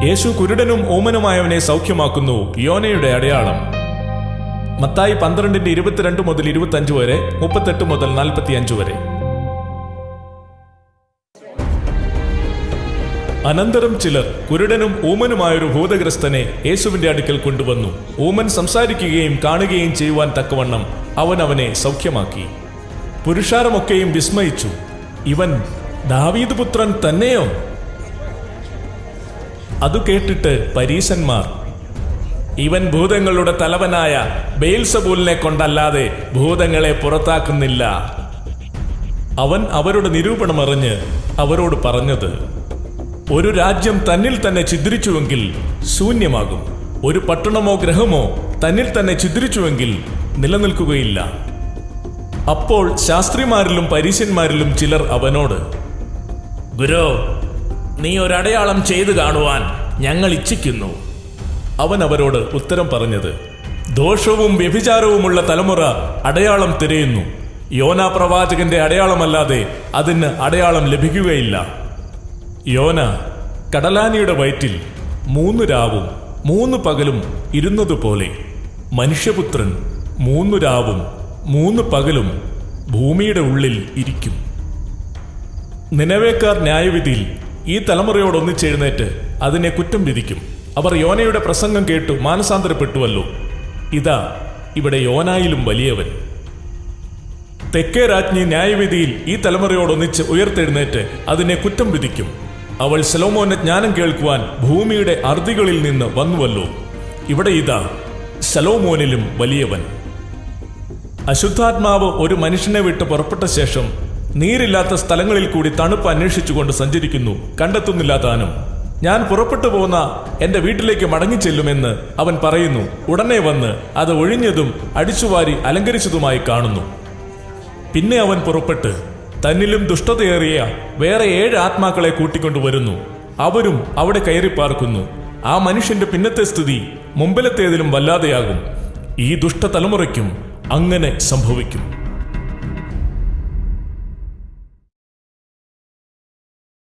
യേശു കുരുടനും ഊമനുമായവനെ സൗഖ്യമാക്കുന്നു. യോനയുടെ അടയാളം. മത്തായി 12:22 മുതൽ 25 വരെ, 38 മുതൽ 45 വരെ. അനന്തരം ചിലർ കുരുടനും ഊമനുമായൊരു ഭൂതഗ്രസ്തനെ യേശുവിന്റെ അടുക്കൽ കൊണ്ടുവന്നു. ഊമൻ സംസാരിക്കുകയും കാണുകയും ചെയ്യുവാൻ തക്കവണ്ണം അവനെ സൗഖ്യമാക്കി. പുരുഷാരമൊക്കെയും വിസ്മയിച്ചു. ഇവൻ ദാവീദ് പുത്രൻ തന്നെയോ? അതു കേട്ടിട്ട് പരീശന്മാർ, ഇവൻ ഭൂതങ്ങളുടെ തലവനായ ബെയൽസെബൂലിനെ കൊണ്ടല്ലാതെ ഭൂതങ്ങളെ പുറത്താക്കുന്നില്ല. അവൻ അവരുടെ നിരൂപണമറിഞ്ഞ് അവരോട് പറഞ്ഞത്, ഒരു രാജ്യം തന്നിൽ തന്നെ ഛിദ്രിച്ചുവെങ്കിൽ ശൂന്യമാകും. ഒരു പട്ടണമോ ഗ്രഹമോ തന്നിൽ തന്നെ ഛിദ്രിച്ചുവെങ്കിൽ നിലനിൽക്കുകയില്ല. അപ്പോൾ ശാസ്ത്രിമാരിലും പരീശന്മാരിലും ചിലർ അവനോട്, ഗുരോ, നീ ഒരടയാളം ചെയ്തു കാണുവാൻ ഞങ്ങൾ ഇച്ഛിക്കുന്നു. അവൻ അവരോട് ഉത്തരം പറഞ്ഞത്, ദോഷവും വ്യഭിചാരവുമുള്ള തലമുറ അടയാളം തിരയുന്നു. യോന പ്രവാചകന്റെ അടയാളമല്ലാതെ അതിന് അടയാളം ലഭിക്കുകയില്ല. യോന കടലാനിയുടെ വയറ്റിൽ 3 രാവും 3 പകലും ഇരുന്നതുപോലെ മനുഷ്യപുത്രൻ 3 രാവും 3 പകലും ഭൂമിയുടെ ഉള്ളിൽ ഇരിക്കും. നിനവേക്കാർ ന്യായവിധിയിൽ ഈ തലമുറയോടൊന്നിച്ചെഴുന്നേറ്റ് അതിനെ കുറ്റം വിധിക്കും. അവർ യോനയുടെ പ്രസംഗം കേട്ടു മാനസാന്തരപ്പെട്ടുവല്ലോ. ഇതാ ഇവിടെ യോനായിലും വലിയവൻ. തെക്കേ രാജ്ഞി ന്യായവിധിയിൽ ഈ തലമുറയോടൊന്നിച്ച് ഉയർത്തെഴുന്നേറ്റ് അതിനെ കുറ്റം വിധിക്കും. അവൾ ശലോമോന്റെ ജ്ഞാനം കേൾക്കുവാൻ ഭൂമിയുടെ അർദികളിൽ നിന്ന് വന്നുവല്ലോ. ഇവിടെ ഇതാ ശലോമോനിലും വലിയവൻ. അശുദ്ധാത്മാവ് ഒരു മനുഷ്യനെ വിട്ട് പുറപ്പെട്ട ശേഷം നീരില്ലാത്ത സ്ഥലങ്ങളിൽ കൂടി തണുപ്പ് അന്വേഷിച്ചുകൊണ്ട് സഞ്ചരിക്കുന്നു, കണ്ടെത്തുന്നില്ല താനും. ഞാൻ പുറപ്പെട്ടു പോന്ന എന്റെ വീട്ടിലേക്ക് മടങ്ങിച്ചെല്ലുമെന്ന് അവൻ പറയുന്നു. ഉടനെ വന്ന് അത് ഒഴിഞ്ഞതും അടിച്ചുവാരി അലങ്കരിച്ചതുമായി കാണുന്നു. പിന്നെ അവൻ പുറപ്പെട്ട് തന്നിലും ദുഷ്ടതയേറിയ വേറെ 7 ആത്മാക്കളെ കൂട്ടിക്കൊണ്ടുവരുന്നു. അവരും അവിടെ കയറിപ്പാർക്കുന്നു. ആ മനുഷ്യന്റെ പിന്നത്തെ സ്ഥിതി മുമ്പിലത്തേതിലും വല്ലാതെയാകും. ഈ ദുഷ്ടതലമുറയ്ക്കും അങ്ങനെ സംഭവിക്കും.